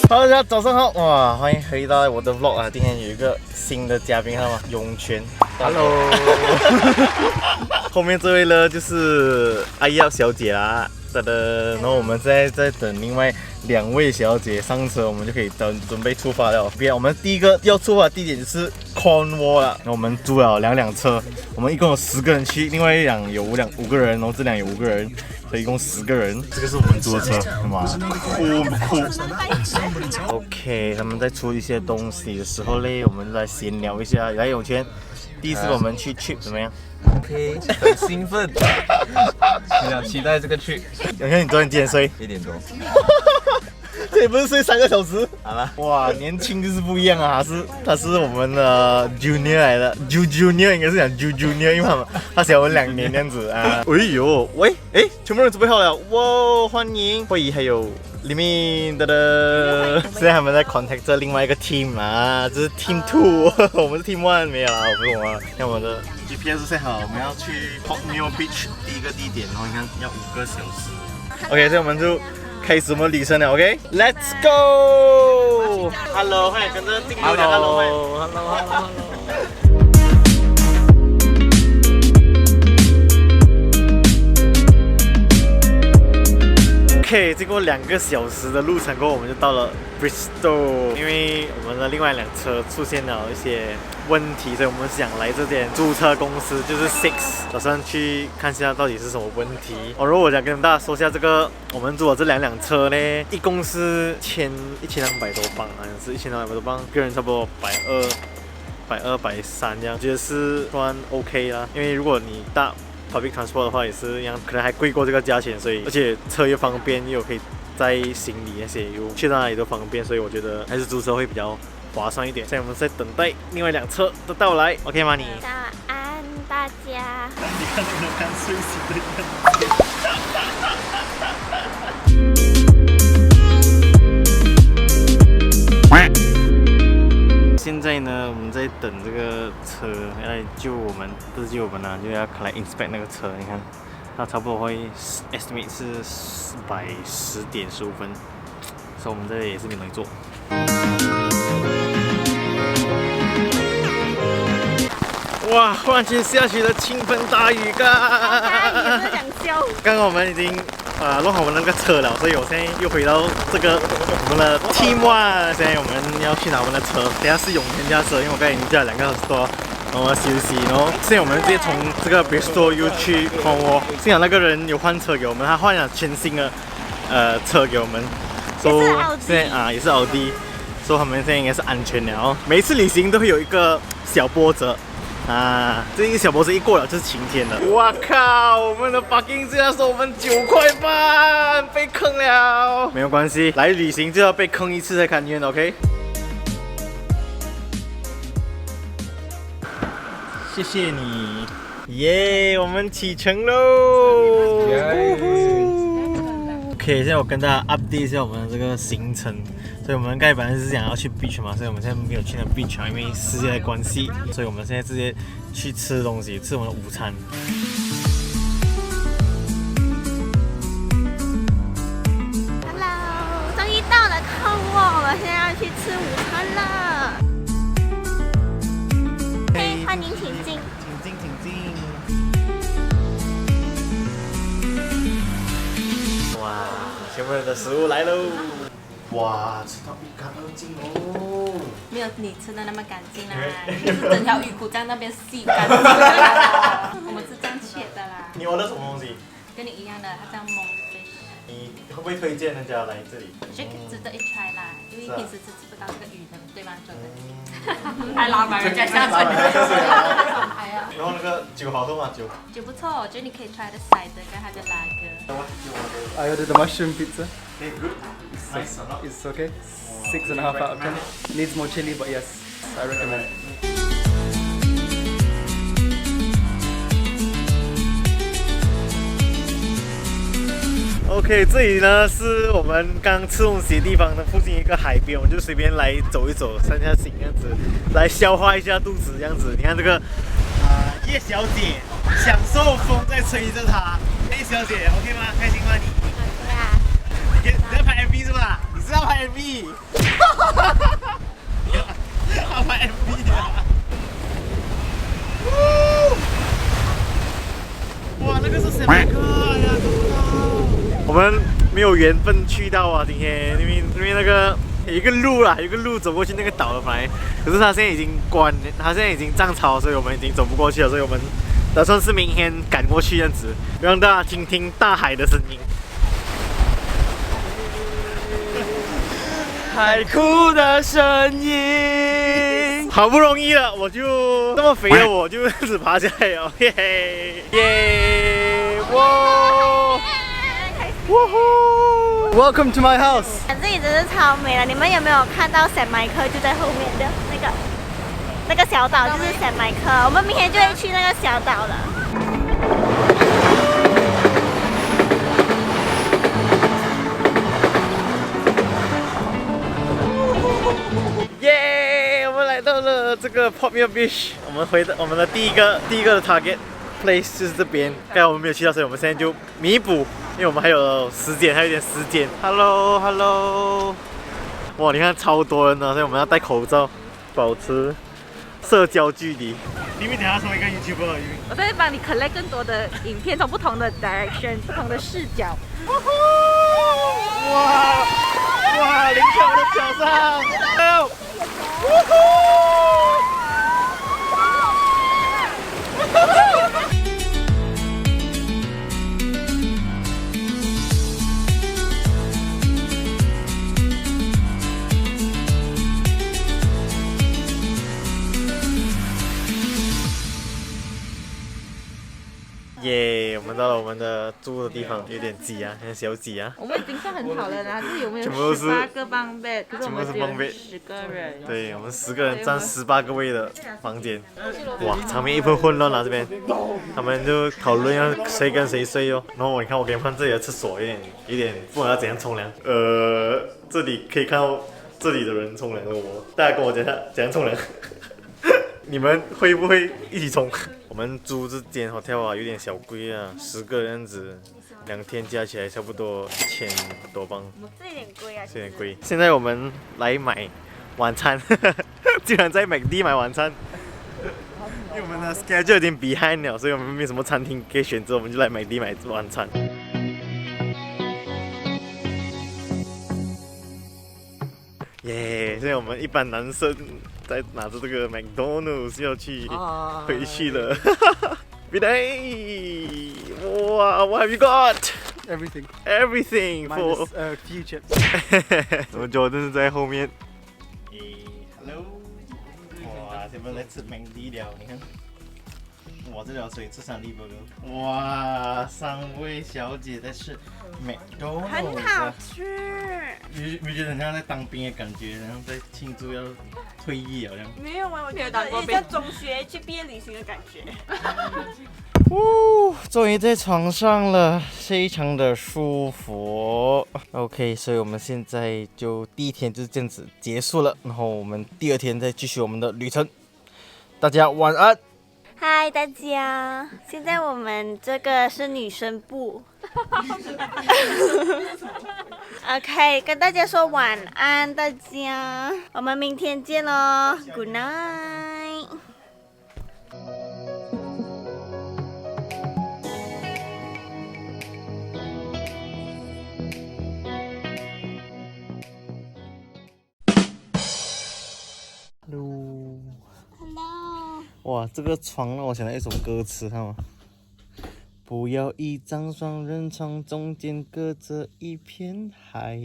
大家早上好，哇，欢迎回到我的 vlog 啊！今天有一个新的嘉宾，好吗？涌泉 ，Hello。后面这位呢就是阿耀小姐啦，哒哒。然后我们现在在等另外2位小姐上车，我们就可以准备出发了。我们第一个要出发的地点就是 Cornwall 了。然后我们租了2辆车，我们一共有10个人去，另外一辆有5个人，然后这辆有5个人。所以一共10个人，这个是我们租的车，对吗？酷不酷 ？OK， 他们在出一些东西的时候呢，我们来闲聊一下。来，永泉，第一次我们去 trip 怎么样 ？OK， 很兴奋，非常期待这个 trip。永泉，你昨天几点睡1点多。这也不是睡3个小时，好了。哇，年轻就是不一样啊！他是我们的 junior 来的，junior 应该是讲 junior， 因为他小我们2年这样子啊。哎呦，喂，哎，全部人准备好了，哇，欢迎慧仪还有里面的，现在他们在 contact 这另外一个 team 啊，这是 team 2， 我们是 team 1没有啦，我不懂啊。看我的 GPS set 好，我们要去 Portmeal Beach 第一个地点，然后你看要5个小时。OK， 所以我们就开始我们旅程了 ，OK，Let's go。Hello， 快跟着定流讲 Hello。OK， 经过2个小时的路程过后，我们就到了 Bristol。因为我们的另外2辆车出现了一些问题，所以我们想来这间租车公司，就是 Six， 打算去看一下到底是什么问题。如果我想跟大家说一下这个，我们租的这2辆车呢，一共是1200多磅，好像是1200多磅，个人差不多120、130这样，我觉得是算 OK 啦。因为如果你搭public transport 的话也是一样，可能还贵过这个价钱，所以而且车又方便，又可以载行李那些，又去到哪里都方便，所以我觉得还是租车会比较划算一点。现在我们在等待另外2车的到来 ，OK 吗你？早安大家。你看那个看睡醒的样现在呢，我们在等这个车要来救我们，不是救我们啊，就要来 inspect 那个车。你看，它差不多会 estimate 是10点15分，所以我们这里也是没东西做。哇！忽然间下起了倾盆大雨刚刚我们已经弄好我们那个车了，所以我现在又回到这个我们的 Team 1。现在我们要去拿我们的车，等下是永泉驾车，因为我刚才已经驾了2个小时多，然后休息，然后现在我们直接从这个 Bristol 又去 Cornwall。幸好那个人有换车给我们，他换了全新的车给我们，所以现在也是奥迪，所以他们现在应该是安全了。每一次旅行都会有一个小波折。这一个小波折一过了就是晴天了。哇靠！我们的 parking 竟然说我们9块半，被坑了。没有关系，来旅行就要被坑一次才甘愿 ，OK？ 谢谢你，耶！我们启程喽。OK， 现在我跟大家 update 一下我们的这个行程。所以我们刚才本来是想要去 beach 嘛，所以我们现在没有去那 beach 因为时间的关系，所以我们现在直接去吃东西，吃我们的午餐。Hello， 终于到了Cornwall，我现在要去吃午餐了。嘿，欢迎请进。请进。哇，全部人的食物来喽！哇，吃到一干二净哦！没有你吃的那么干净啦，就是整条鱼骨在那边洗干净啦。我们是这样切的啦。你order什么东西？跟你一样的，它叫 monkfish。你会不会推荐人家来这里？我觉得值得一 try 啦，因为平时吃不到这个鱼的，对吗？还拉满人家下水。然后那个酒好喝吗？酒不错，我觉得你可以 try 的cider跟它的拉格。I ordered the mushroom pizza. Hey, good. Nice or not? It's okay. 6.5 out of 10. Needs more chili, but yes, I recommend. OK， 这里呢是我们刚吃东西的地方的附近一个海边，我们就随便来走一走，散下心这样子，来消化一下肚子这样子。你看这个叶小姐享受风在吹着她。叶小姐 OK 吗？开心吗你？ 对啊。你在拍 MV 是吧？你是要拍 MV？我们没有缘分去到啊，今天因为那个有一个路啦，有一个路走过去那个岛的本来，可是它现在已经关，它现在已经涨潮，所以我们已经走不过去了，所以我们打算是明天赶过去这样子，让大家听听大海的声音。海哭的声音，好不容易了，我就这么肥的我就只爬下来了，嘿嘿，耶，哇，哇呼 ，Welcome to my house。这里真是超美了，你们有没有看到圣迈克就在后面的那个小岛，就是圣迈克，我们明天就会去那个小岛了。耶！我们来到了这个 Port Beach， 我们的第一个的 target place 就是这边。刚才我们没有去到，所以我们现在就弥补，因为我们还有时间，还有一点时间。Hello， 哇，你看超多人呢，所以我们要戴口罩，保持社交距离。因为等下成为一个 YouTuber， 我在帮你 collect 更多的影片，从不同的 direction、不同的视角。哇！哇，淋在我的脚上！耶！我们到了我们的住的地方，有点挤啊，有点小挤啊。我们已经算很好了啦，这里有没有全部都是18个bunk bed？可是我们只有全部是 bunk bed 10个人。对，我们10个人占18个位的房间，哇，场面一片混乱啊！这边他们就讨论要谁跟谁睡哦。然后你看，我给你们看这里的厕所，有点不知道怎样冲凉。这里可以看到这里的人冲凉的我，大家跟我讲一下怎样冲凉。你们会不会一起冲？我们租这间 hotel 啊，有点小贵啊，10个人样子，2天加起来差不多1000多镑，这有点贵啊，有点贵。现在我们来买晚餐，居然在McD买晚餐。因为我们的 schedule 有点 behind 了，所以我们没什么餐厅可以选择，我们就来McD买晚餐。耶！现在我们一般男生在拿着这个 McDonald's 要去回去了。Biday! Wow, what have you got? Everything. Everything for Minus few chips. 我们 Jordan 是在后面。Hello！ 哇，这边来吃 McD 了，你看。哇，这条水吃3粒 burger。哇，3位小姐在吃 McDonald's， 很好吃。你觉得很像在当兵的感觉，然后在庆祝要退役了这样。没有啊，我觉得有像中学去毕业旅行的感觉。终于在床上了，非常的舒服。OK， 所以我们现在就第一天就是这样子结束了，然后我们第2天再继续我们的旅程。大家晚安。嗨，大家！现在我们这个是女生部。OK， 跟大家说晚安，大家，我们明天见喽 ，Good night。Hello。 Hello。哇，这个床让我想到一首歌词，看吗？不要一张双人床，中间隔着一片海。